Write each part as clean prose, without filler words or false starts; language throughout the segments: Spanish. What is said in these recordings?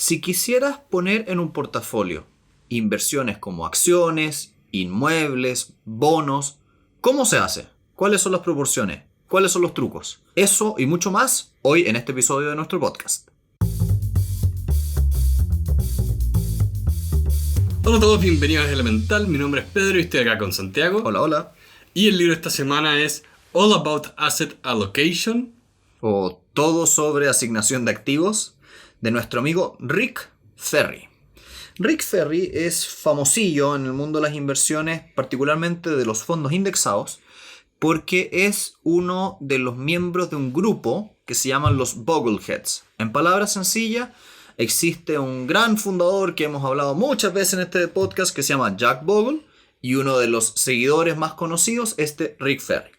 Si quisieras poner en un portafolio inversiones como acciones, inmuebles, bonos, ¿cómo se hace? ¿Cuáles son las proporciones? ¿Cuáles son los trucos? Eso y mucho más hoy en este episodio de nuestro podcast. Hola a todos, bienvenidos a Elemental. Mi nombre es Pedro y estoy acá con Santiago. Hola, hola. Y el libro de esta semana es All About Asset Allocation, O Todo sobre asignación de activos, de nuestro amigo Rick Ferri. Rick Ferri es famosillo en el mundo de las inversiones, particularmente de los fondos indexados, porque es uno de los miembros de un grupo que se llaman los Bogleheads. En palabras sencillas, existe un gran fundador que hemos hablado muchas veces en este podcast que se llama Jack Bogle, y uno de los seguidores más conocidos es Rick Ferri.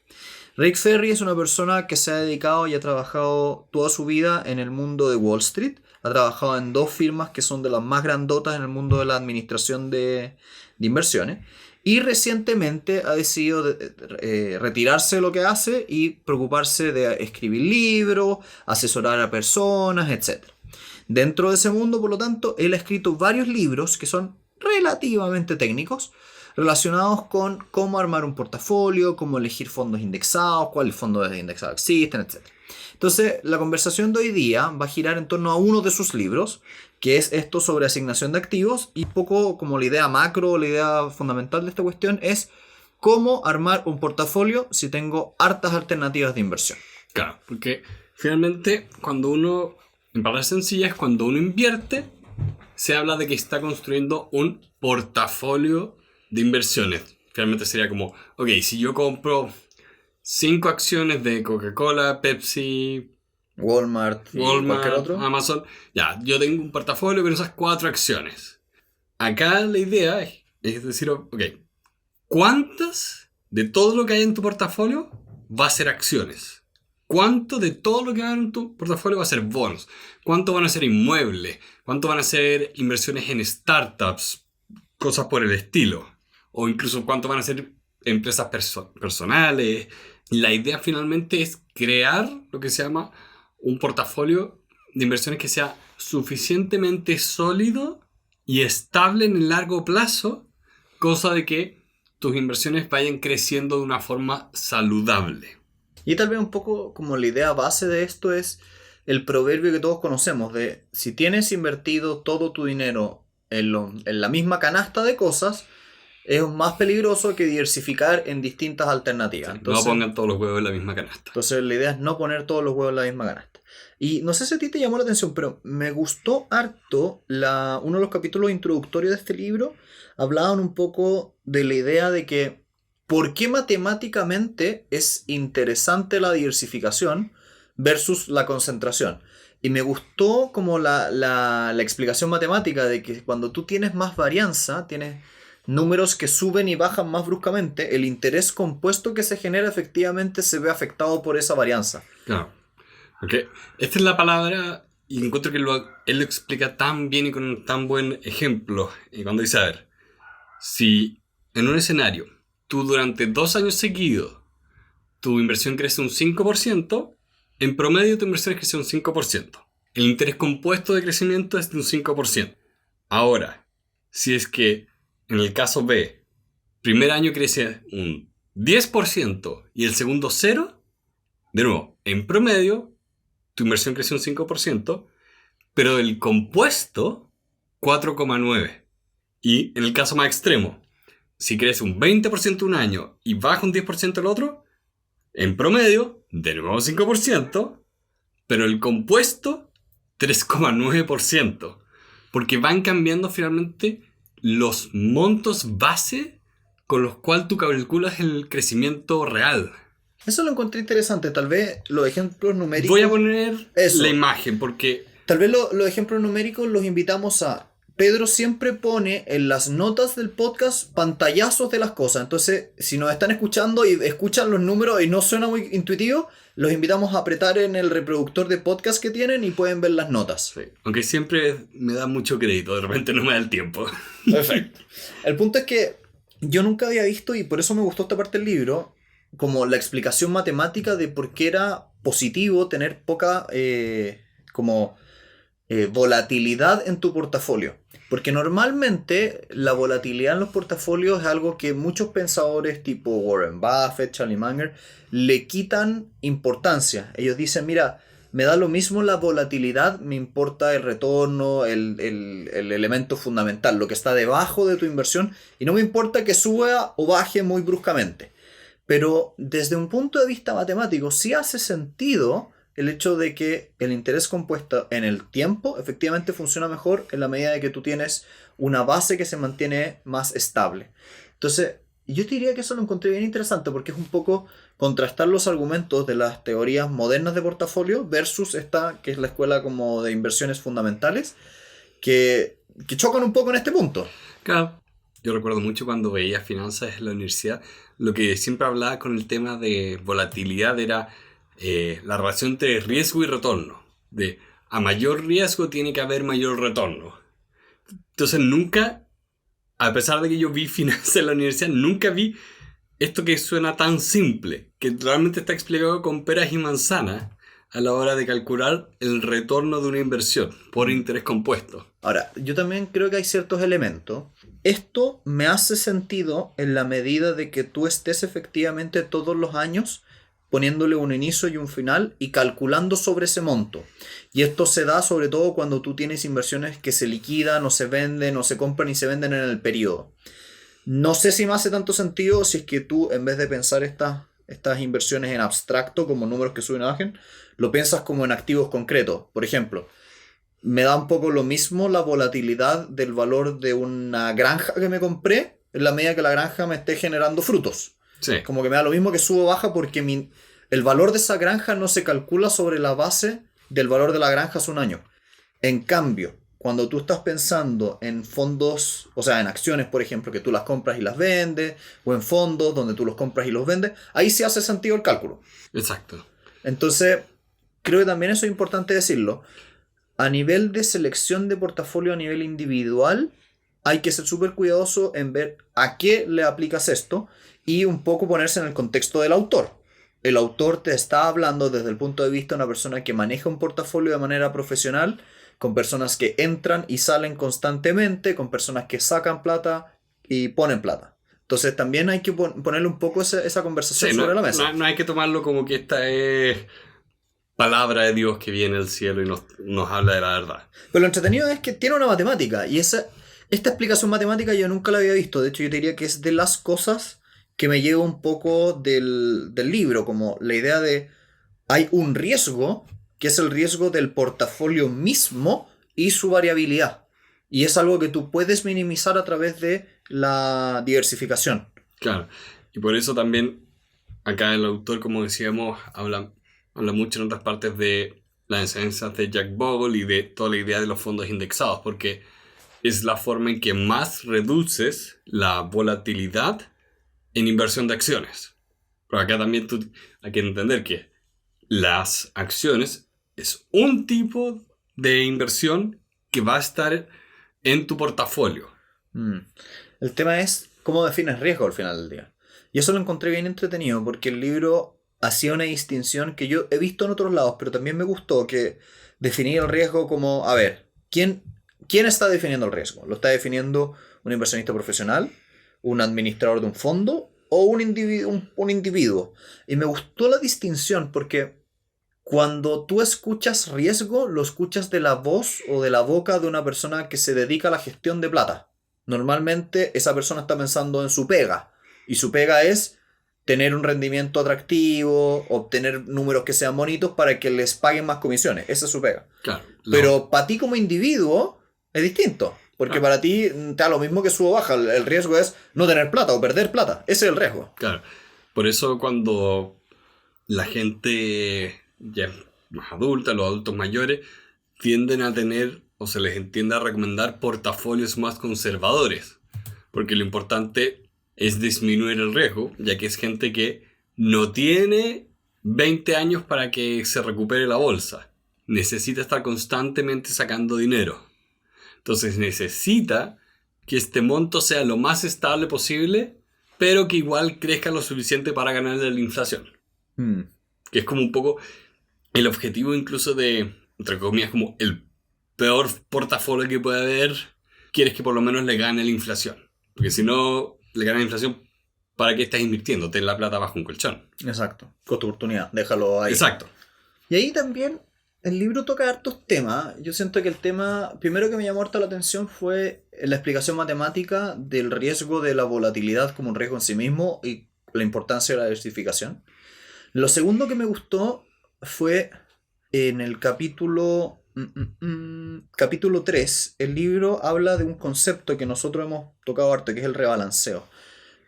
Rick Ferri es una persona que se ha dedicado y ha trabajado toda su vida en el mundo de Wall Street. Ha trabajado en dos firmas que son de las más grandotas en el mundo de la administración de inversiones. Y recientemente ha decidido retirarse de lo que hace y preocuparse de escribir libros, asesorar a personas, etc. Dentro de ese mundo, por lo tanto, él ha escrito varios libros que son relativamente técnicos, relacionados con cómo armar un portafolio, cómo elegir fondos indexados, cuáles fondos indexados existen, etc. Entonces, la conversación de hoy día va a girar en torno a uno de sus libros, que es esto sobre asignación de activos, y poco como la idea macro, la idea fundamental de esta cuestión es cómo armar un portafolio si tengo hartas alternativas de inversión. Claro, porque finalmente cuando uno, en palabras sencillas, cuando uno invierte, se habla de que está construyendo un portafolio de inversiones. Finalmente sería como, ok, si yo compro 5 acciones de Coca-Cola, Pepsi, Walmart, cualquier otro, Amazon, ya, yo tengo un portafolio con esas 4 acciones. Acá la idea es decir, ok, ¿cuántas de todo lo que hay en tu portafolio va a ser acciones? ¿Cuánto de todo lo que hay en tu portafolio va a ser bonos? ¿Cuánto van a ser inmuebles? ¿Cuánto van a ser inversiones en startups? Cosas por el estilo. O incluso cuánto van a ser empresas personales. La idea finalmente es crear lo que se llama un portafolio de inversiones que sea suficientemente sólido y estable en el largo plazo, cosa de que tus inversiones vayan creciendo de una forma saludable. Y tal vez un poco como la idea base de esto es el proverbio que todos conocemos de si tienes invertido todo tu dinero en la misma canasta de cosas, es más peligroso que diversificar en distintas alternativas. Sí, entonces, no pongan todos los huevos en la misma canasta. Entonces la idea es no poner todos los huevos en la misma canasta. Y no sé si a ti te llamó la atención, pero me gustó harto uno de los capítulos introductorios de este libro. Hablaban un poco de la idea de que por qué matemáticamente es interesante la diversificación versus la concentración. Y me gustó como la explicación matemática de que cuando tú tienes más varianza, tienes números que suben y bajan más bruscamente, el interés compuesto que se genera efectivamente se ve afectado por esa varianza. Claro. Okay. Esta es la palabra y encuentro que él lo explica tan bien y con un tan buen ejemplo. Y cuando dice, a ver, si en un escenario tú durante 2 años seguidos tu inversión crece un 5%, en promedio tu inversión crece un 5%. El interés compuesto de crecimiento es de un 5%. Ahora, si es que en el caso B, primer año crece un 10% y el segundo 0%, de nuevo, en promedio, tu inversión crece un 5%, pero el compuesto 4,9%. Y en el caso más extremo, si crece un 20% un año y baja un 10% el otro, en promedio, de nuevo 5%, pero el compuesto 3,9%. Porque van cambiando finalmente los montos base con los cuales tú calculas el crecimiento real. Eso lo encontré interesante. Tal vez los ejemplos numéricos... Voy a poner la imagen porque... Tal vez los ejemplos numéricos los invitamos a... Pedro siempre pone en las notas del podcast pantallazos de las cosas. Entonces, si nos están escuchando y escuchan los números y no suena muy intuitivo, los invitamos a apretar en el reproductor de podcast que tienen y pueden ver las notas. Sí. Aunque siempre me da mucho crédito, de repente no me da el tiempo. Perfecto. El punto es que yo nunca había visto, y por eso me gustó esta parte del libro, como la explicación matemática de por qué era positivo tener poca como volatilidad en tu portafolio. Porque normalmente la volatilidad en los portafolios es algo que muchos pensadores tipo Warren Buffett, Charlie Munger, le quitan importancia. Ellos dicen, mira, me da lo mismo la volatilidad, me importa el retorno, el elemento fundamental, lo que está debajo de tu inversión, y no me importa que suba o baje muy bruscamente. Pero desde un punto de vista matemático, sí hace sentido el hecho de que el interés compuesto en el tiempo efectivamente funciona mejor en la medida de que tú tienes una base que se mantiene más estable. Entonces, yo te diría que eso lo encontré bien interesante porque es un poco contrastar los argumentos de las teorías modernas de portafolio versus esta, que es la escuela como de inversiones fundamentales, que chocan un poco en este punto. Claro. Yo recuerdo mucho cuando veía finanzas en la universidad, lo que siempre hablaba con el tema de volatilidad era la relación entre riesgo y retorno. De a mayor riesgo tiene que haber mayor retorno. Entonces nunca, a pesar de que yo vi finanzas en la universidad, nunca vi esto que suena tan simple, que realmente está explicado con peras y manzanas a la hora de calcular el retorno de una inversión por interés compuesto. Ahora, yo también creo que hay ciertos elementos. Esto me hace sentido en la medida de que tú estés efectivamente todos los años poniéndole un inicio y un final y calculando sobre ese monto. Y esto se da sobre todo cuando tú tienes inversiones que se liquidan o se venden o se compran y se venden en el periodo. No sé si me hace tanto sentido si es que tú, en vez de pensar estas inversiones en abstracto como números que suben y bajen, lo piensas como en activos concretos. Por ejemplo, me da un poco lo mismo la volatilidad del valor de una granja que me compré en la medida que la granja me esté generando frutos. Sí. Como que me da lo mismo que subo o baja porque el valor de esa granja no se calcula sobre la base del valor de la granja hace un año. En cambio, cuando tú estás pensando en fondos, o sea, en acciones, por ejemplo, que tú las compras y las vendes, o en fondos donde tú los compras y los vendes, ahí sí hace sentido el cálculo. Exacto. Entonces, creo que también eso es importante decirlo. A nivel de selección de portafolio a nivel individual, hay que ser súper cuidadoso en ver a qué le aplicas esto y un poco ponerse en el contexto del autor. El autor te está hablando desde el punto de vista de una persona que maneja un portafolio de manera profesional, con personas que entran y salen constantemente, con personas que sacan plata y ponen plata. Entonces también hay que ponerle un poco esa conversación sobre la mesa. No hay que tomarlo como que esta es palabra de Dios que viene del cielo y nos habla de la verdad. Pero lo entretenido es que tiene una matemática y esta explicación matemática yo nunca la había visto. De hecho, yo te diría que es de las cosas que me lleva un poco del libro, como la idea de hay un riesgo, que es el riesgo del portafolio mismo y su variabilidad. Y es algo que tú puedes minimizar a través de la diversificación. Claro. Y por eso también acá el autor, como decíamos, habla mucho en otras partes de las enseñanzas de Jack Bogle y de toda la idea de los fondos indexados, porque es la forma en que más reduces la volatilidad en inversión de acciones. Pero acá también hay que entender que las acciones es un tipo de inversión que va a estar en tu portafolio. El tema es cómo defines riesgo al final del día. Y eso lo encontré bien entretenido porque el libro hacía una distinción que yo he visto en otros lados, pero también me gustó que definía el riesgo como, a ver, ¿quién está definiendo el riesgo? ¿Lo está definiendo un inversionista profesional, un administrador de un fondo o un individuo? Y me gustó la distinción porque cuando tú escuchas riesgo, lo escuchas de la voz o de la boca de una persona que se dedica a la gestión de plata. Normalmente esa persona está pensando en su pega y su pega es tener un rendimiento atractivo, obtener números que sean bonitos para que les paguen más comisiones. Esa es su pega. Claro, Pero para ti como individuo es distinto. Porque para ti te da lo mismo que suba o baja. El riesgo es no tener plata o perder plata. Ese es el riesgo. Claro. Por eso cuando la gente ya más adulta, los adultos mayores, tienden a tener o se les entiende a recomendar portafolios más conservadores. Porque lo importante es disminuir el riesgo, ya que es gente que no tiene 20 años para que se recupere la bolsa. Necesita estar constantemente sacando dinero. Entonces necesita que este monto sea lo más estable posible, pero que igual crezca lo suficiente para ganarle la inflación. Que es como un poco el objetivo incluso de, entre comillas, como el peor portafolio que puede haber, quieres que por lo menos le gane la inflación. Porque si no le gana la inflación, ¿para qué estás invirtiendo? Ten la plata bajo un colchón. Exacto. Costo oportunidad. Déjalo ahí. Exacto. Y ahí también el libro toca hartos temas. Yo siento que el tema primero que me llamó harto la atención fue la explicación matemática del riesgo de la volatilidad como un riesgo en sí mismo y la importancia de la diversificación. Lo segundo que me gustó fue en el capítulo 3. El libro habla de un concepto que nosotros hemos tocado harto, que es el rebalanceo.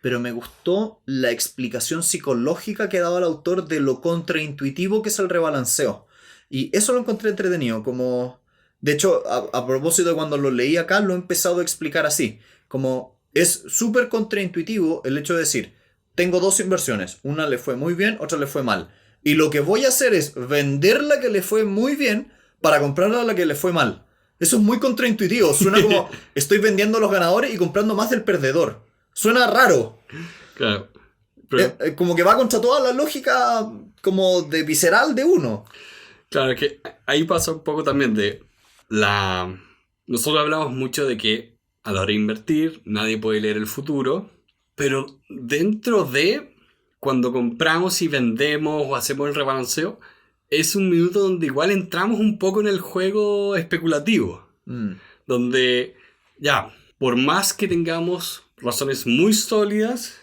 Pero me gustó la explicación psicológica que daba el autor de lo contraintuitivo que es el rebalanceo. Y eso lo encontré entretenido, como... De hecho, a propósito de cuando lo leí acá, lo he empezado a explicar así. Como es súper contraintuitivo el hecho de decir, tengo dos inversiones, una le fue muy bien, otra le fue mal. Y lo que voy a hacer es vender la que le fue muy bien para comprar la que le fue mal. Eso es muy contraintuitivo, suena como estoy vendiendo a los ganadores y comprando más del perdedor. Suena raro. Claro. Pero, Como que va contra toda la lógica como de visceral de uno. claro, es que ahí pasa un poco también de la... Nosotros hablamos mucho de que a la hora de invertir nadie puede leer el futuro, pero dentro de cuando compramos y vendemos o hacemos el rebalanceo, es un minuto donde igual entramos un poco en el juego especulativo. Donde ya, por más que tengamos razones muy sólidas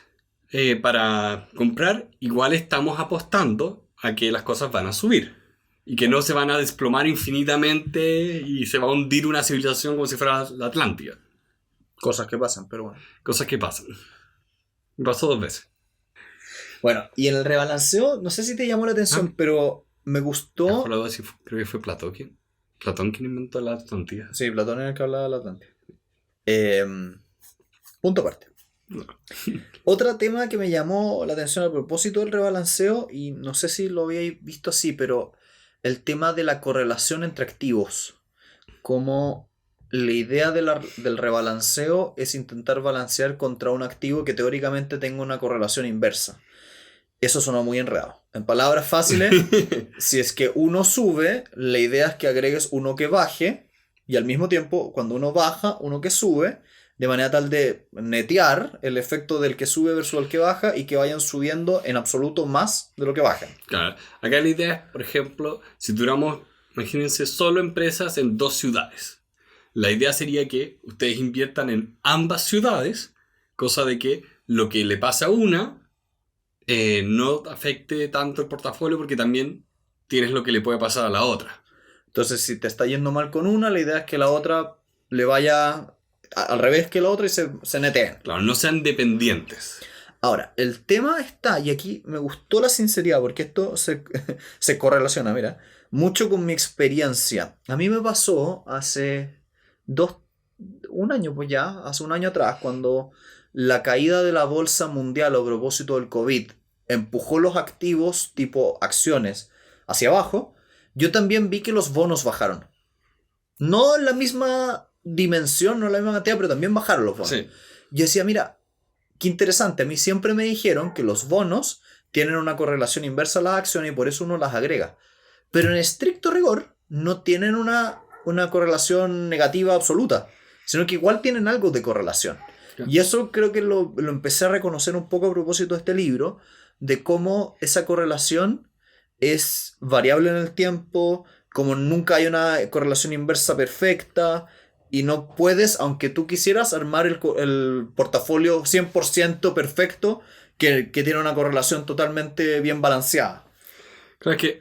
para comprar, igual estamos apostando a que las cosas van a subir y que no se van a desplomar infinitamente y se va a hundir una civilización como si fuera la Atlántida. Cosas que pasan, pero bueno. Cosas que pasan. Me pasó 2 veces. Bueno, y en el rebalanceo, no sé si te llamó la atención, pero me gustó... Creo que fue Platón quien inventó la Atlántida. Sí, Platón es el que hablaba de la Atlántida. Punto aparte. No. Otro tema que me llamó la atención a propósito del rebalanceo, y no sé si lo habíais visto así, pero el tema de la correlación entre activos. Como la idea del rebalanceo es intentar balancear contra un activo que teóricamente tenga una correlación inversa. Eso suena muy enredado. En palabras fáciles, si es que uno sube, la idea es que agregues uno que baje, y al mismo tiempo, cuando uno baja, uno que sube, de manera tal de netear el efecto del que sube versus el que baja y que vayan subiendo en absoluto más de lo que bajan. Claro. Acá la idea es, por ejemplo, si tuviéramos, imagínense, solo empresas en 2 ciudades. La idea sería que ustedes inviertan en ambas ciudades, cosa de que lo que le pasa a una no afecte tanto el portafolio porque también tienes lo que le puede pasar a la otra. Entonces, si te está yendo mal con una, la idea es que la otra le vaya al revés que la otra y se neteen. Claro, no sean dependientes. Ahora, el tema está, y aquí me gustó la sinceridad, porque esto se correlaciona, mira, mucho con mi experiencia. A mí me pasó hace un año, pues ya, hace un año atrás, cuando la caída de la bolsa mundial a propósito del COVID empujó los activos tipo acciones hacia abajo, yo también vi que los bonos bajaron. No en la misma dimensión, no en la misma cantidad, pero también bajaron los bonos. Sí. Yo decía, mira, qué interesante, a mí siempre me dijeron que los bonos tienen una correlación inversa a las acciones y por eso uno las agrega. Pero en estricto rigor no tienen una correlación negativa absoluta, sino que igual tienen algo de correlación. Y eso creo que lo empecé a reconocer un poco a propósito de este libro, de cómo esa correlación es variable en el tiempo, como nunca hay una correlación inversa perfecta, y no puedes, aunque tú quisieras, armar el portafolio 100% perfecto que tiene una correlación totalmente bien balanceada. Claro, es que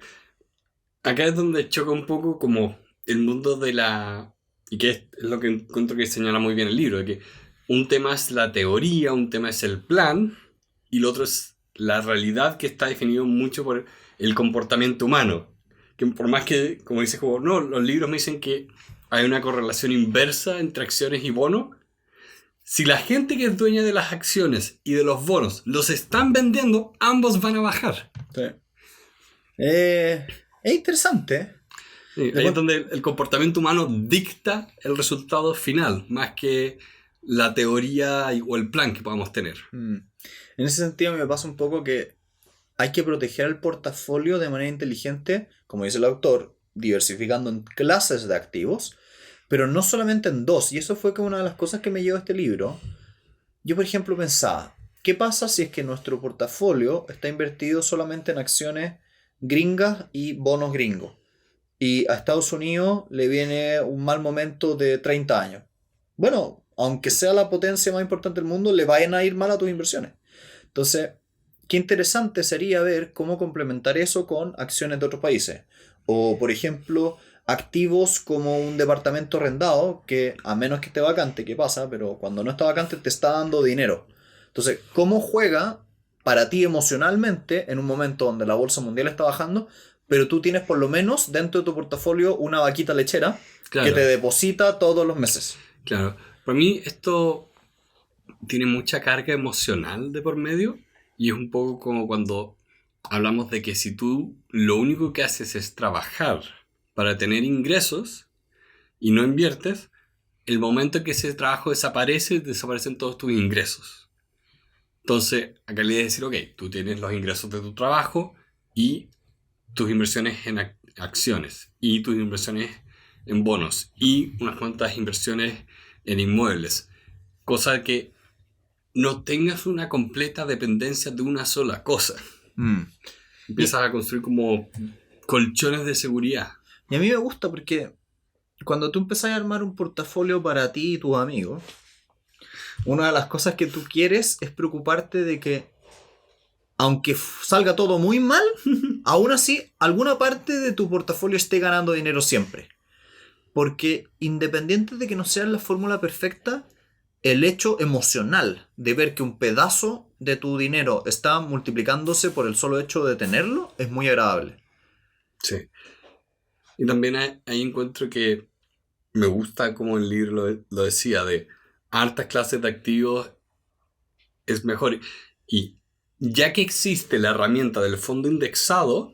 acá es donde choca un poco como el mundo de la... Y que es lo que encuentro que señala muy bien el libro, de que un tema es la teoría, un tema es el plan, y lo otro es la realidad que está definido mucho por el comportamiento humano. Que por más que, como dice como, no, los libros me dicen que hay una correlación inversa entre acciones y bonos. Si la gente que es dueña de las acciones y de los bonos los están vendiendo, ambos van a bajar. Sí. Es interesante. Sí, ahí es donde el comportamiento humano dicta el resultado final, más que la teoría o el plan que podamos tener. En ese sentido me pasa un poco que hay que proteger el portafolio de manera inteligente, como dice el autor, diversificando en clases de activos, pero no solamente en dos. Y eso fue como una de las cosas que me llevó a este libro. Yo, por ejemplo, pensaba, ¿qué pasa si es que nuestro portafolio está invertido solamente en acciones gringas y bonos gringos? Y a Estados Unidos le viene un mal momento de 30 años. Bueno, aunque sea la potencia más importante del mundo, le vayan a ir mal a tus inversiones. Entonces, qué interesante sería ver cómo complementar eso con acciones de otros países. O, por ejemplo, activos como un departamento arrendado, que a menos que esté vacante, ¿qué pasa? Pero cuando no está vacante te está dando dinero. Entonces, ¿cómo juega para ti emocionalmente en un momento donde la bolsa mundial está bajando, pero tú tienes por lo menos dentro de tu portafolio una vaquita lechera que te Claro, deposita todos los meses? claro. Para mí esto tiene mucha carga emocional de por medio y es un poco como cuando hablamos de que si tú lo único que haces es trabajar para tener ingresos y no inviertes, el momento que ese trabajo desaparece, desaparecen todos tus ingresos. Entonces, acá le idea es decir, ok, tú tienes los ingresos de tu trabajo y tus inversiones en acciones y tus inversiones en bonos y unas cuantas inversiones en inmuebles. Cosa que no tengas una completa dependencia de una sola cosa. Mm. Empiezas a construir como colchones de seguridad. Y a mí me gusta porque cuando tú empezás a armar un portafolio para ti y tus amigos, una de las cosas que tú quieres es preocuparte de que, aunque salga todo muy mal, aún así, alguna parte de tu portafolio esté ganando dinero siempre. Porque independiente de que no sea la fórmula perfecta, el hecho emocional de ver que un pedazo de tu dinero está multiplicándose por el solo hecho de tenerlo es muy agradable. Sí. Y también ahí encuentro que me gusta como el libro lo decía, de hartas clases de activos es mejor. Y ya que existe la herramienta del fondo indexado,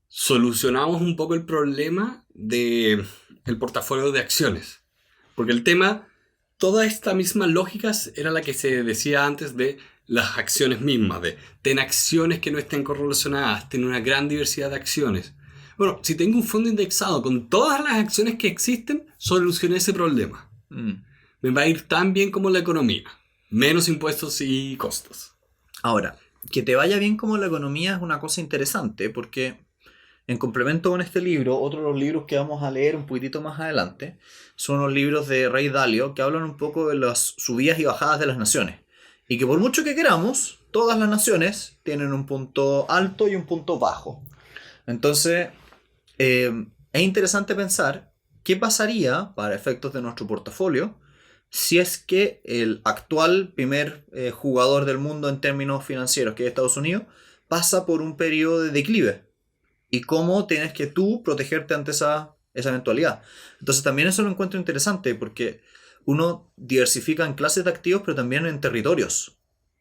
solucionamos un poco el problema de el portafolio de acciones. Porque el tema, toda esta misma lógica era la que se decía antes de las acciones mismas, de ten acciones que no estén correlacionadas, ten una gran diversidad de acciones. Bueno, si tengo un fondo indexado con todas las acciones que existen, solucioné ese problema. Me va a ir tan bien como la economía. Menos impuestos y costos. Ahora, que te vaya bien como la economía es una cosa interesante porque en complemento con este libro, otro de los libros que vamos a leer un poquitito más adelante son los libros de Ray Dalio que hablan un poco de las subidas y bajadas de las naciones. Y que por mucho que queramos, todas las naciones tienen un punto alto y un punto bajo. Entonces, es interesante pensar qué pasaría para efectos de nuestro portafolio si es que el actual primer jugador del mundo en términos financieros, que es Estados Unidos, pasa por un periodo de declive. Y cómo tienes que tú protegerte ante esa eventualidad. Entonces también eso lo encuentro interesante porque uno diversifica en clases de activos, pero también en territorios.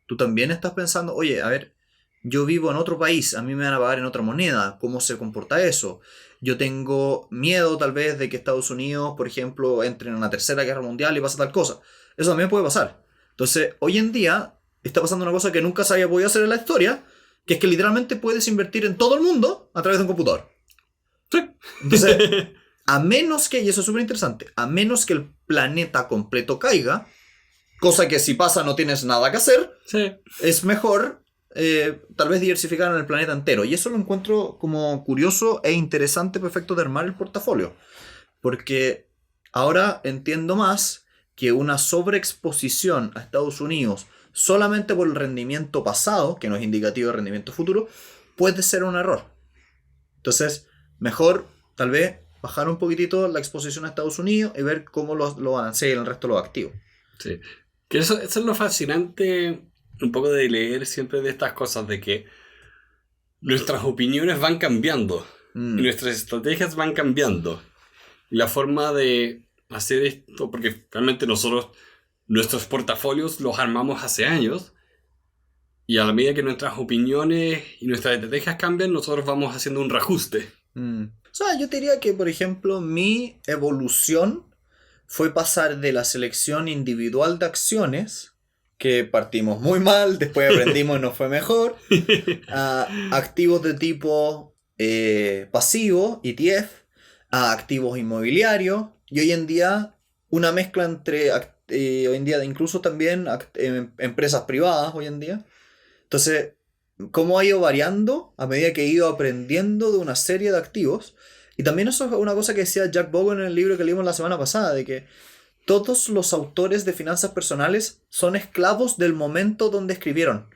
Tú también estás pensando, oye, a ver, yo vivo en otro país, a mí me van a pagar en otra moneda, ¿cómo se comporta eso? Yo tengo miedo tal vez de que Estados Unidos, por ejemplo, entre en una tercera guerra mundial y pase tal cosa. Eso también puede pasar. Entonces, hoy en día está pasando una cosa que nunca se había podido hacer en la historia, que es que literalmente puedes invertir en todo el mundo a través de un computador. Sí. Entonces, a menos que, y eso es súper interesante, a menos que el planeta completo caiga, cosa que si pasa no tienes nada que hacer, Sí. es mejor tal vez diversificar en el planeta entero. Y eso lo encuentro como curioso e interesante, perfecto de armar el portafolio. Porque ahora entiendo más que una sobreexposición a Estados Unidos solamente por el rendimiento pasado, que no es indicativo de rendimiento futuro, puede ser un error. Entonces, mejor tal vez bajar un poquitito la exposición a Estados Unidos y ver cómo lo balancea el resto de los activos. Sí. Que eso es lo fascinante un poco de leer siempre de estas cosas, de que nuestras opiniones van cambiando y nuestras estrategias van cambiando. Y la forma de hacer esto, porque realmente nosotros, nuestros portafolios los armamos hace años, y a la medida que nuestras opiniones y nuestras estrategias cambian, nosotros vamos haciendo un reajuste. O sea, yo te diría que, por ejemplo, mi evolución fue pasar de la selección individual de acciones, que partimos muy mal, después aprendimos y nos fue mejor, a activos de tipo pasivo, ETF, a activos inmobiliarios, Y hoy en día, una mezcla entre, hoy en día incluso también empresas privadas hoy en día. Entonces, cómo ha ido variando a medida que he ido aprendiendo de una serie de activos. Y también eso es una cosa que decía Jack Bogle en el libro que leímos la semana pasada, de que todos los autores de finanzas personales son esclavos del momento donde escribieron.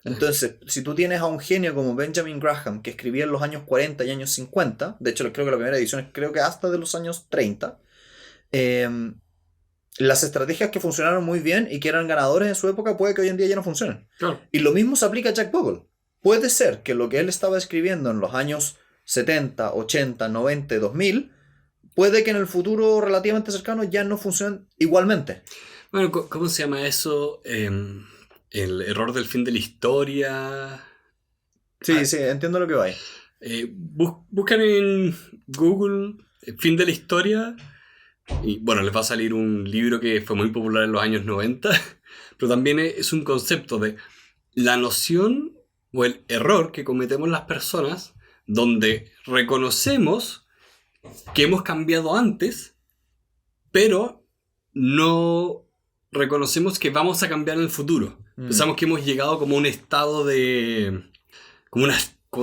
Entonces, si tú tienes a un genio como Benjamin Graham, que escribía en los años 40 y años 50, de hecho creo que la primera edición es creo que hasta de los años 30, las estrategias que funcionaron muy bien y que eran ganadores en su época puede que hoy en día ya no funcionen. Claro. Y lo mismo se aplica a Jack Bogle. Puede ser que lo que él estaba escribiendo en los años 70, 80, 90, 2000, puede que en el futuro relativamente cercano ya no funcionen igualmente. Bueno, ¿cómo se llama eso? El error del fin de la historia. Sí, sí, entiendo lo que va ahí. Buscan en Google fin de la historia y bueno, les va a salir un libro que fue muy popular en los años 90, pero también es un concepto de la noción o el error que cometemos las personas donde reconocemos que hemos cambiado antes, pero no reconocemos que vamos a cambiar en el futuro. Pensamos que hemos llegado como a un estado de... como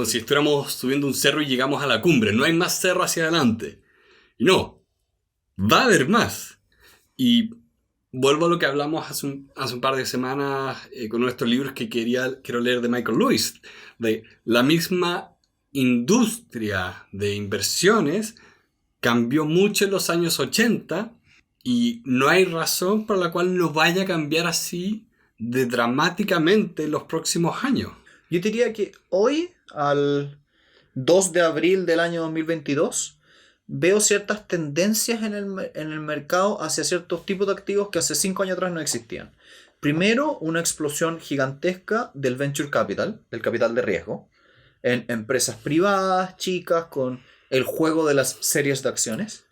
si estuviéramos subiendo un cerro y llegamos a la cumbre. No hay más cerro hacia adelante. Y no, va a haber más. Y vuelvo a lo que hablamos hace un par de semanas con nuestros libros que quiero leer de Michael Lewis. De la misma industria de inversiones cambió mucho en los años 80 y no hay razón por la cual no vaya a cambiar así de dramáticamente en los próximos años. Yo diría que hoy, al 2 de abril del año 2022, veo ciertas tendencias en el mercado hacia ciertos tipos de activos que hace 5 años atrás no existían. Primero, una explosión gigantesca del venture capital, del capital de riesgo, en empresas privadas, chicas, con el juego de las series de acciones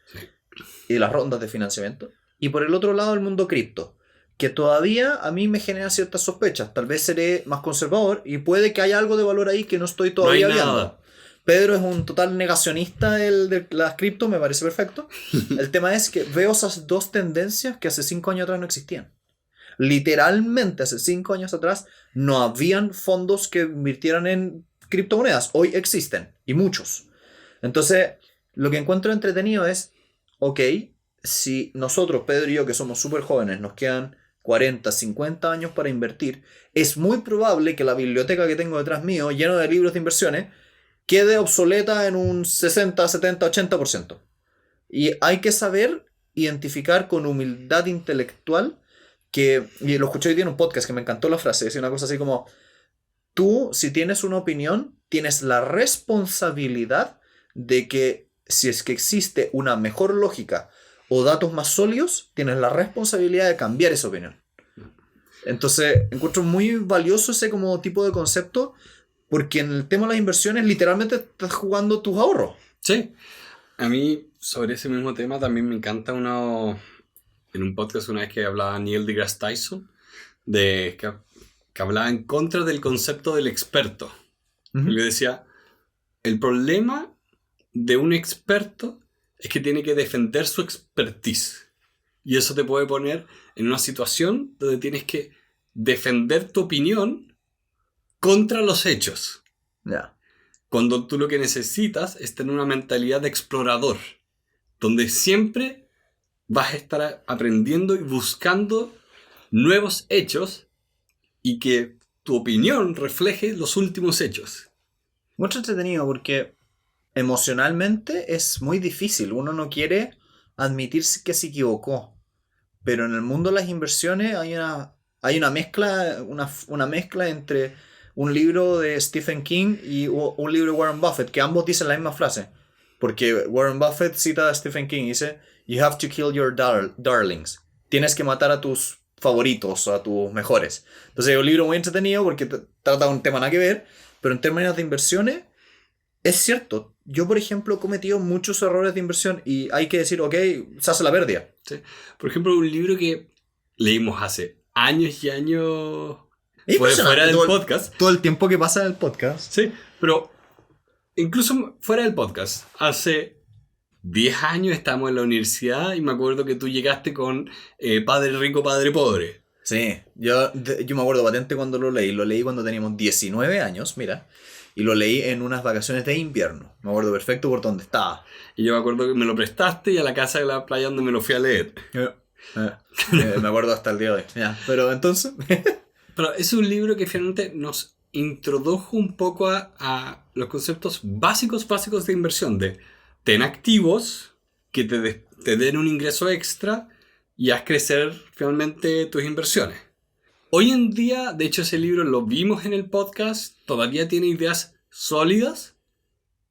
y las rondas de financiamiento. Y por el otro lado, el mundo cripto, que todavía a mí me genera ciertas sospechas. Tal vez seré más conservador y puede que haya algo de valor ahí que no estoy todavía viendo. Nada. Pedro es un total negacionista de las cripto, me parece perfecto. El tema es que veo esas dos tendencias que hace 5 años atrás no existían. Literalmente hace 5 años atrás no habían fondos que invirtieran en criptomonedas. Hoy existen, y muchos. Entonces, lo que encuentro entretenido es, ok, si nosotros, Pedro y yo, que somos súper jóvenes, nos quedan 40, 50 años para invertir, es muy probable que la biblioteca que tengo detrás mío, lleno de libros de inversiones, quede obsoleta en un 60, 70, 80%. Y hay que saber identificar con humildad intelectual que, y lo escuché hoy día en un podcast que me encantó la frase, decía una cosa así como, tú, si tienes una opinión, tienes la responsabilidad de que si es que existe una mejor lógica o datos más sólidos, tienes la responsabilidad de cambiar esa opinión. Entonces, encuentro muy valioso ese como tipo de concepto, porque en el tema de las inversiones literalmente estás jugando tus ahorros. Sí. A mí, sobre ese mismo tema, también me encanta en un podcast una vez que hablaba Neil deGrasse Tyson, que hablaba en contra del concepto del experto. Uh-huh. Le decía, el problema de un experto es que tiene que defender su expertise. Y eso te puede poner en una situación donde tienes que defender tu opinión contra los hechos. Yeah. Cuando tú lo que necesitas es tener una mentalidad de explorador, donde siempre vas a estar aprendiendo y buscando nuevos hechos y que tu opinión refleje los últimos hechos. Mucho entretenido porque emocionalmente es muy difícil. Uno no quiere admitir que se equivocó. Pero en el mundo de las inversiones hay una mezcla entre un libro de Stephen King y un libro de Warren Buffett, que ambos dicen la misma frase. Porque Warren Buffett cita a Stephen King y dice, you have to kill your darlings. Tienes que matar a tus favoritos, a tus mejores. Entonces es un libro muy entretenido porque trata de un tema nada que ver, pero en términos de inversiones, es cierto. Yo, por ejemplo, he cometido muchos errores de inversión y hay que decir, ok, se hace la pérdida. Sí. Por ejemplo, un libro que leímos hace años y años fuera del podcast. Todo el tiempo que pasa en el podcast. Sí, pero incluso fuera del podcast, hace 10 años, estábamos en la universidad y me acuerdo que tú llegaste con Padre Rico, Padre Pobre. Sí, yo me acuerdo patente cuando lo leí cuando teníamos 19 años, mira, y lo leí en unas vacaciones de invierno, me acuerdo perfecto por dónde estaba. Y yo me acuerdo que me lo prestaste y a la casa de la playa donde me lo fui a leer. Me acuerdo hasta el día de hoy, ya, pero entonces... Pero es un libro que finalmente nos introdujo un poco a los conceptos básicos de inversión, de ten activos que te den un ingreso extra y haz crecer finalmente tus inversiones. Hoy en día, de hecho ese libro lo vimos en el podcast, todavía tiene ideas sólidas,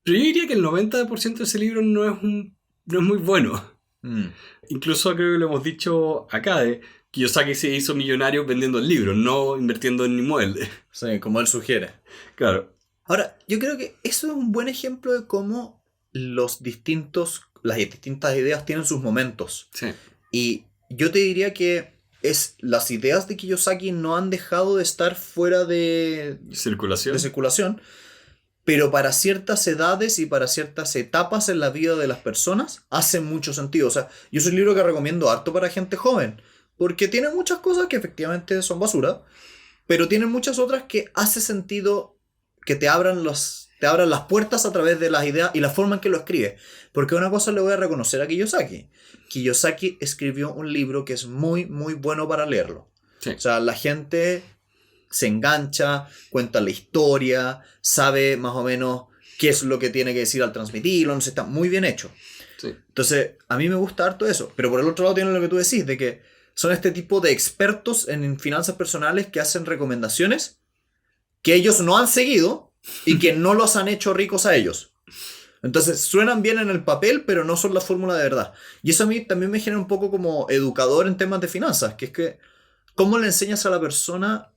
pero yo diría que el 90% de ese libro no es muy bueno. Incluso creo que lo hemos dicho acá, de Kiyosaki se hizo millonario vendiendo el libro, no invirtiendo en inmuebles. Sí, como él sugiere. Claro. Ahora, yo creo que eso es un buen ejemplo de cómo las distintas ideas tienen sus momentos. Sí. Y yo te diría que las ideas de Kiyosaki no han dejado de estar fuera de circulación, pero para ciertas edades y para ciertas etapas en la vida de las personas hacen mucho sentido. O sea, yo es un libro que recomiendo harto para gente joven, porque tiene muchas cosas que efectivamente son basura, pero tiene muchas otras que hace sentido que te abran las puertas a través de las ideas y la forma en que lo escribe. Porque una cosa le voy a reconocer a Kiyosaki. Kiyosaki escribió un libro que es muy, muy bueno para leerlo. Sí. O sea, la gente se engancha, cuenta la historia, sabe más o menos qué es lo que tiene que decir al transmitirlo, no sé, está muy bien hecho. Sí. Entonces, a mí me gusta harto eso. Pero por el otro lado tiene lo que tú decís, de que son este tipo de expertos en finanzas personales que hacen recomendaciones que ellos no han seguido y que no los han hecho ricos a ellos. Entonces suenan bien en el papel, pero no son la fórmula de verdad. Y eso a mí también me genera un poco como educador en temas de finanzas, que es que ¿cómo le enseñas a la persona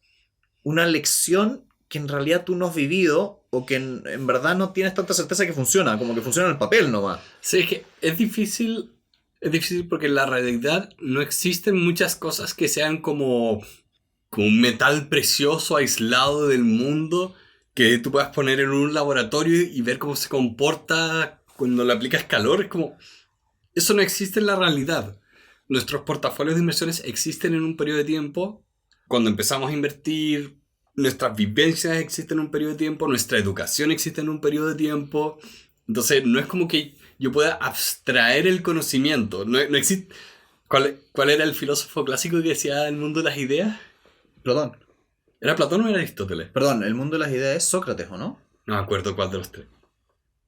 una lección que en realidad tú no has vivido o que en verdad no tienes tanta certeza que funciona, como que funciona en el papel nomás? Sí, es que es difícil porque en la realidad no existen muchas cosas que sean como un metal precioso aislado del mundo que tú puedas poner en un laboratorio y ver cómo se comporta cuando le aplicas calor. Es como... Eso no existe en la realidad. Nuestros portafolios de inversiones existen en un periodo de tiempo. Cuando empezamos a invertir, nuestras vivencias existen en un periodo de tiempo, nuestra educación existe en un periodo de tiempo. Entonces no es como que yo pueda abstraer el conocimiento. No existe... ¿Cuál era el filósofo clásico que decía el mundo de las ideas? Platón. ¿Era Platón o era Aristóteles? Perdón, el mundo de las ideas es Sócrates, ¿o no? No me acuerdo cuál de los tres.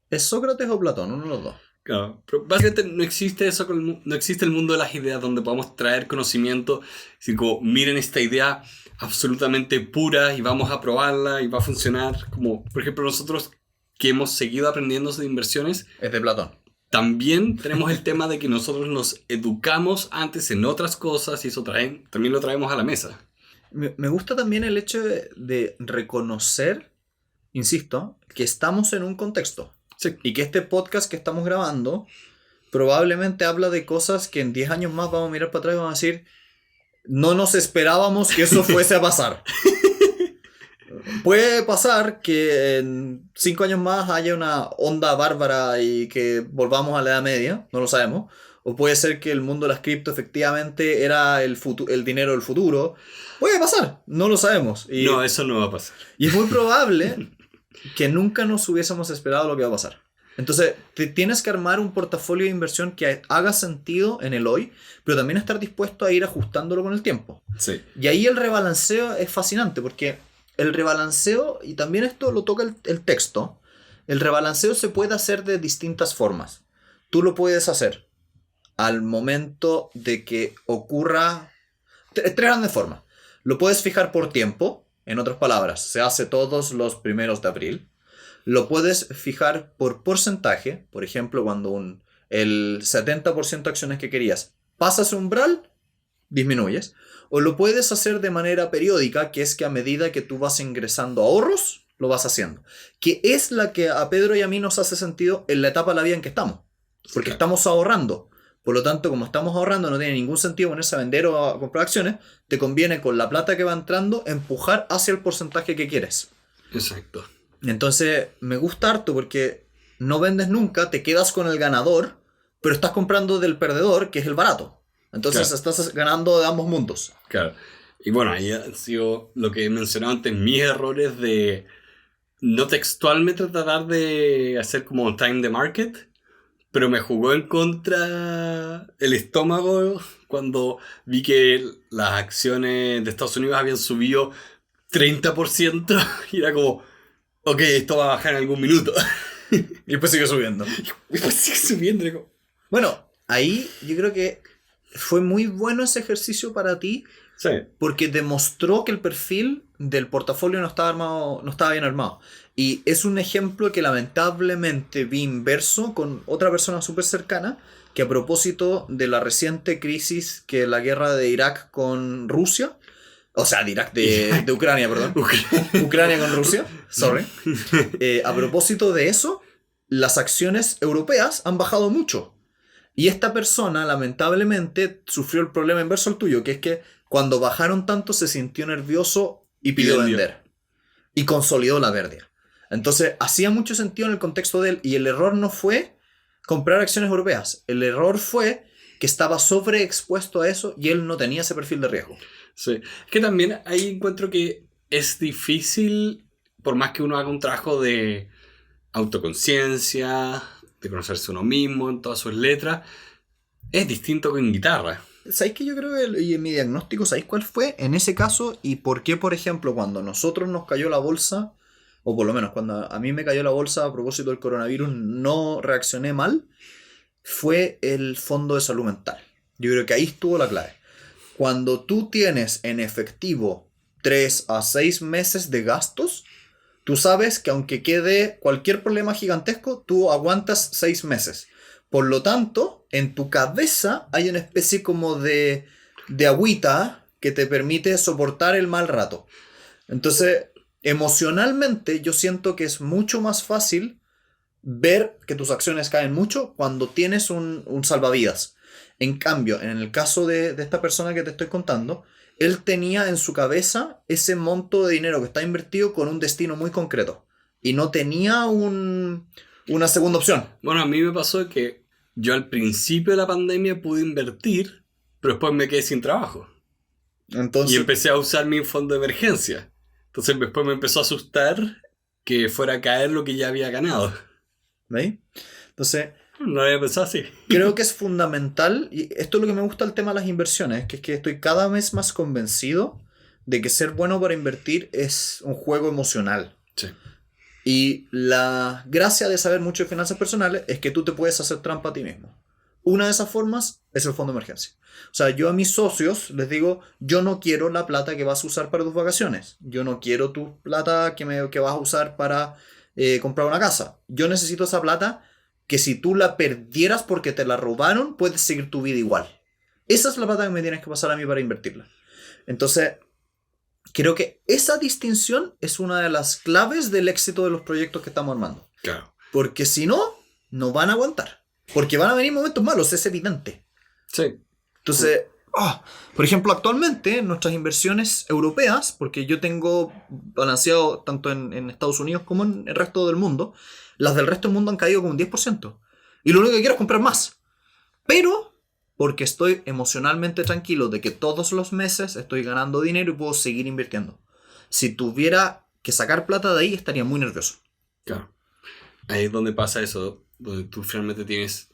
¿Es Sócrates o Platón? Uno de los dos. Claro, pero básicamente no existe eso, no existe el mundo de las ideas donde podamos traer conocimiento, es decir, como miren esta idea absolutamente pura y vamos a probarla y va a funcionar, como por ejemplo nosotros que hemos seguido aprendiendo de inversiones. Es de Platón. También tenemos el tema de que nosotros nos educamos antes en otras cosas y eso también lo traemos a la mesa. Me gusta también el hecho de reconocer, insisto, que estamos en un contexto. Sí. Y que este podcast que estamos grabando probablemente habla de cosas que en 10 años más vamos a mirar para atrás y vamos a decir, no nos esperábamos que eso fuese a pasar. Puede pasar que en 5 años más haya una onda bárbara y que volvamos a la Edad Media, no lo sabemos. O puede ser que el mundo de las cripto efectivamente era el dinero del futuro. Puede pasar, no lo sabemos. No, eso no va a pasar. Y es muy probable que nunca nos hubiésemos esperado lo que va a pasar. Entonces, tienes que armar un portafolio de inversión que haga sentido en el hoy, pero también estar dispuesto a ir ajustándolo con el tiempo. Sí. Y ahí el rebalanceo es fascinante, porque el rebalanceo, y también esto lo toca el texto, el rebalanceo se puede hacer de distintas formas. Tú lo puedes hacer al momento de que ocurra... Tres grandes formas. Lo puedes fijar por tiempo, en otras palabras, se hace todos los 1 de abril. Lo puedes fijar por porcentaje, por ejemplo, cuando el 70% de acciones que querías pasas un umbral, disminuyes. O lo puedes hacer de manera periódica, que es que a medida que tú vas ingresando ahorros, lo vas haciendo. Que es la que a Pedro y a mí nos hace sentido en la etapa de la vida en que estamos. Porque estamos ahorrando. Por lo tanto, como estamos ahorrando, no tiene ningún sentido ponerse a vender o a comprar acciones. Te conviene con la plata que va entrando empujar hacia el porcentaje que quieres. Exacto. Entonces, me gusta harto porque no vendes nunca, te quedas con el ganador, pero estás comprando del perdedor, que es el barato. Entonces estás ganando de ambos mundos. Claro. Y bueno, ahí ha sido lo que mencionaba antes, mis errores de no textualmente tratar de hacer como time the market, pero me jugó en contra el estómago cuando vi que las acciones de Estados Unidos habían subido 30% y era como, ok, esto va a bajar en algún minuto. Y después sigue subiendo. Y después sigue subiendo. Como... Bueno, ahí yo creo que fue muy bueno ese ejercicio para ti. Sí. Porque demostró que el perfil del portafolio no estaba bien armado. Y es un ejemplo que lamentablemente vi inverso con otra persona súper cercana, que a propósito de la reciente crisis que la guerra de Irak con Rusia, o sea, de Ucrania, perdón. Ucrania con Rusia, sorry. A propósito de eso, las acciones europeas han bajado mucho. Y esta persona, lamentablemente, sufrió el problema inverso al tuyo, que es que cuando bajaron tanto se sintió nervioso y pidió vender. Y consolidó la pérdida. Entonces, hacía mucho sentido en el contexto de él. Y el error no fue comprar acciones europeas. El error fue que estaba sobreexpuesto a eso y él no tenía ese perfil de riesgo. Sí. Es que también ahí encuentro que es difícil, por más que uno haga un trabajo de autoconciencia, de conocerse uno mismo en todas sus letras, es distinto que en guitarra. ¿Sabéis que yo creo que y en mi diagnóstico, ¿sabéis cuál fue en ese caso? Y por qué, por ejemplo, cuando a nosotros nos cayó la bolsa, o por lo menos cuando a mí me cayó la bolsa a propósito del coronavirus, no reaccioné mal, fue el fondo de salud mental. Yo creo que ahí estuvo la clave. Cuando tú tienes en efectivo 3 a 6 meses de gastos, tú sabes que aunque quede cualquier problema gigantesco, tú aguantas 6 meses. Por lo tanto, en tu cabeza hay una especie como de agüita que te permite soportar el mal rato. Entonces, emocionalmente yo siento que es mucho más fácil ver que tus acciones caen mucho cuando tienes un salvavidas. En cambio, en el caso de esta persona que te estoy contando, él tenía en su cabeza ese monto de dinero que está invertido con un destino muy concreto. Y no tenía una segunda opción. Bueno, a mí me pasó que yo al principio de la pandemia pude invertir, pero después me quedé sin trabajo. Entonces, y empecé a usar mi fondo de emergencia. Entonces después me empezó a asustar que fuera a caer lo que ya había ganado. ¿veis? Entonces, no había pensado así. Creo que es fundamental, y esto es lo que me gusta del tema de las inversiones, que es que estoy cada vez más convencido de que ser bueno para invertir es un juego emocional. Sí. Y la gracia de saber mucho de finanzas personales es que tú te puedes hacer trampa a ti mismo. Una de esas formas es el fondo de emergencia. O sea, yo a mis socios les digo, yo no quiero la plata que vas a usar para tus vacaciones. Yo no quiero tu plata que vas a usar para comprar una casa. Yo necesito esa plata que si tú la perdieras porque te la robaron, puedes seguir tu vida igual. Esa es la plata que me tienes que pasar a mí para invertirla. Entonces, creo que esa distinción es una de las claves del éxito de los proyectos que estamos armando. Claro. Porque si no, no van a aguantar. Porque van a venir momentos malos, es evidente. Sí. Entonces, por ejemplo, actualmente nuestras inversiones europeas, porque yo tengo balanceado tanto en Estados Unidos como en el resto del mundo, las del resto del mundo han caído como un 10%. Y lo único que quiero es comprar más. Pero porque estoy emocionalmente tranquilo de que todos los meses estoy ganando dinero y puedo seguir invirtiendo. Si tuviera que sacar plata de ahí, estaría muy nervioso. Claro. Ahí es donde pasa eso, donde tú finalmente tienes...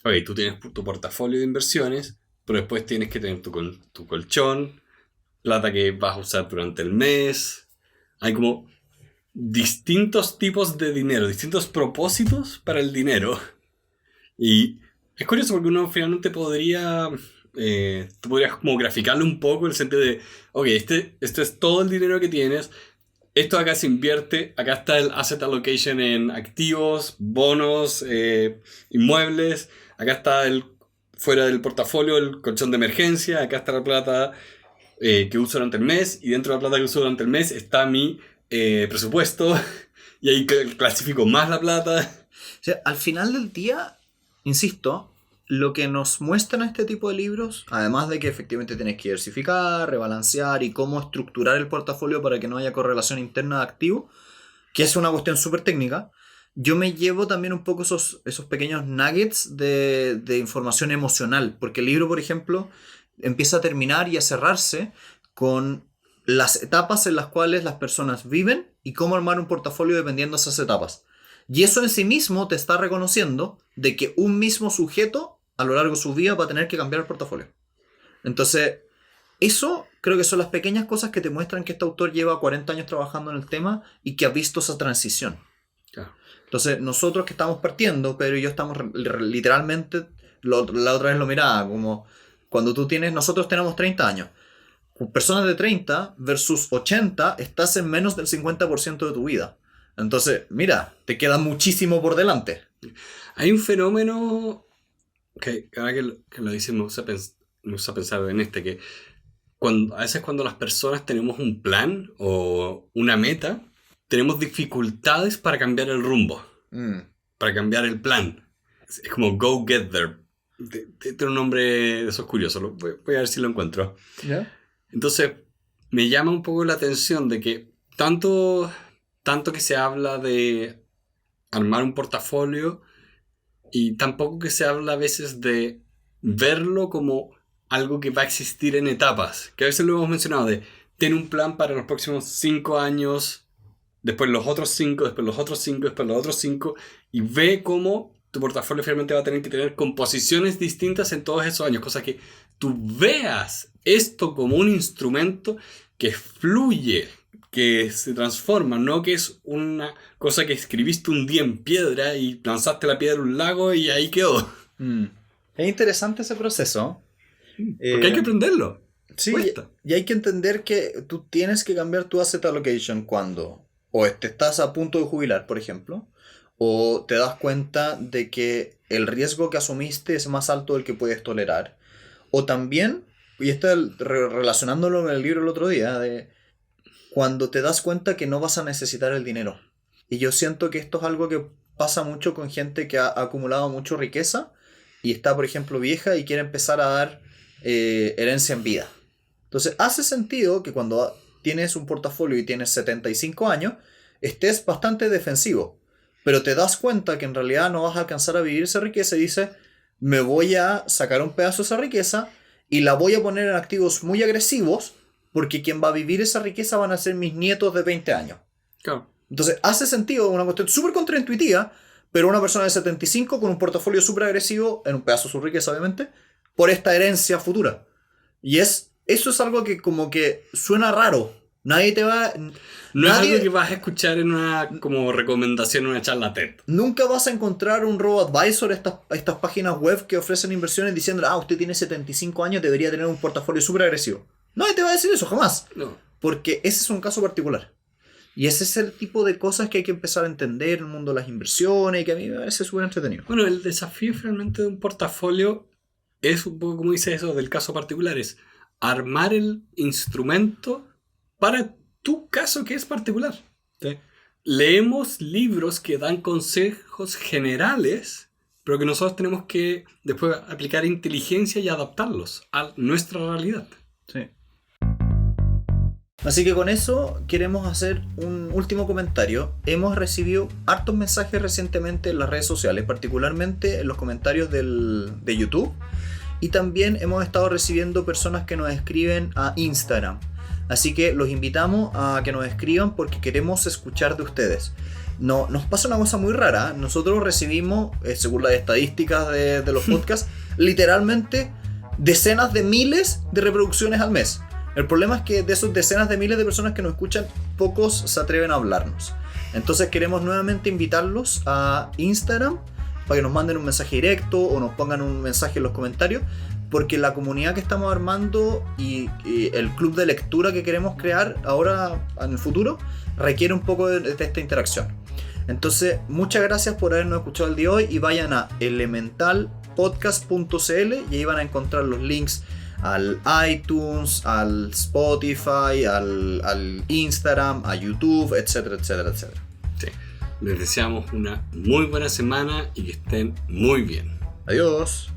Ok, tú tienes tu portafolio de inversiones, pero después tienes que tener tu colchón, plata que vas a usar durante el mes. Hay como distintos tipos de dinero, distintos propósitos para el dinero. Y es curioso porque uno finalmente podría... tú podrías como graficarlo un poco en el sentido de, ok, este es todo el dinero que tienes, esto acá se invierte, acá está el asset allocation en activos, bonos, inmuebles, acá está fuera del portafolio el colchón de emergencia, acá está la plata que uso durante el mes, y dentro de la plata que uso durante el mes está mi presupuesto, y ahí clasifico más la plata. O sea, al final del día, insisto, lo que nos muestran este tipo de libros, además de que efectivamente tienes que diversificar, rebalancear y cómo estructurar el portafolio para que no haya correlación interna de activo, que es una cuestión súper técnica, yo me llevo también un poco esos pequeños nuggets de información emocional, porque el libro, por ejemplo, empieza a terminar y a cerrarse con las etapas en las cuales las personas viven y cómo armar un portafolio dependiendo de esas etapas. Y eso en sí mismo te está reconociendo de que un mismo sujeto a lo largo de su vida va a tener que cambiar el portafolio. Entonces, eso creo que son las pequeñas cosas que te muestran que este autor lleva 40 años trabajando en el tema y que ha visto esa transición. Claro. Entonces, nosotros que estamos partiendo, Pedro y yo estamos literalmente, la otra vez lo miraba, como cuando nosotros tenemos 30 años. Personas de 30 versus 80, estás en menos del 50% de tu vida. Entonces, mira, te queda muchísimo por delante. Hay un fenómeno que ahora que lo dices me gusta pensar en que a veces cuando las personas tenemos un plan o una meta, tenemos dificultades para cambiar el rumbo, para cambiar el plan. Es como go get there. Tiene un nombre de esos curiosos, voy a ver si lo encuentro. ¿Ya? Entonces, me llama un poco la atención de que tanto que se habla de armar un portafolio y tampoco que se habla a veces de verlo como algo que va a existir en etapas. Que a veces lo hemos mencionado de tener un plan para los próximos 5 años, después los otros 5, después los otros 5, después los otros 5, y ve cómo tu portafolio finalmente va a tener que tener composiciones distintas en todos esos años, cosa que tú veas esto como un instrumento que fluye, que se transforma, no que es una cosa que escribiste un día en piedra y lanzaste la piedra a un lago y ahí quedó. Es interesante ese proceso. Porque hay que aprenderlo. Sí, y hay que entender que tú tienes que cambiar tu asset allocation cuando o te estás a punto de jubilar, por ejemplo, o te das cuenta de que el riesgo que asumiste es más alto del que puedes tolerar. O también, y esto relacionándolo con el libro el otro día, de cuando te das cuenta que no vas a necesitar el dinero. Y yo siento que esto es algo que pasa mucho con gente que ha acumulado mucha riqueza y está, por ejemplo, vieja y quiere empezar a dar herencia en vida. Entonces, hace sentido que cuando tienes un portafolio y tienes 75 años, estés bastante defensivo. Pero te das cuenta que en realidad no vas a alcanzar a vivir esa riqueza y dices, me voy a sacar un pedazo de esa riqueza y la voy a poner en activos muy agresivos porque quien va a vivir esa riqueza van a ser mis nietos de 20 años. Claro. Entonces, hace sentido, una cuestión súper contraintuitiva, pero una persona de 75 con un portafolio súper agresivo, en un pedazo de su riqueza obviamente, por esta herencia futura. Y eso es algo que como que suena raro. Nadie te va... No es algo que vas a escuchar en una como recomendación en una charla TED. Nunca vas a encontrar un robo-advisor, estas páginas web que ofrecen inversiones diciendo, usted tiene 75 años, debería tener un portafolio súper agresivo. Nadie te va a decir eso, jamás. No. Porque ese es un caso particular. Y ese es el tipo de cosas que hay que empezar a entender en el mundo de las inversiones y que a mí me parece súper entretenido. Bueno, el desafío finalmente de un portafolio es un poco como dice eso del caso particular, es armar el instrumento para tu caso que es particular. Sí. Leemos libros que dan consejos generales, pero que nosotros tenemos que después aplicar inteligencia y adaptarlos a nuestra realidad. Sí. Así que con eso queremos hacer un último comentario. Hemos recibido hartos mensajes recientemente en las redes sociales, particularmente en los comentarios de YouTube. Y también hemos estado recibiendo personas que nos escriben a Instagram. Así que los invitamos a que nos escriban porque queremos escuchar de ustedes. Nos pasa una cosa muy rara. Nosotros recibimos, según las estadísticas de los podcasts, literalmente decenas de miles de reproducciones al mes. El problema es que de esos decenas de miles de personas que nos escuchan, pocos se atreven a hablarnos. Entonces queremos nuevamente invitarlos a Instagram para que nos manden un mensaje directo o nos pongan un mensaje en los comentarios, porque la comunidad que estamos armando y el club de lectura que queremos crear ahora en el futuro requiere un poco de esta interacción. Entonces, muchas gracias por habernos escuchado el día de hoy y vayan a elementalpodcast.cl y ahí van a encontrar los links al iTunes, al Spotify, al Instagram, a YouTube, etcétera, etcétera, etcétera. Sí. Les deseamos una muy buena semana y que estén muy bien. Adiós.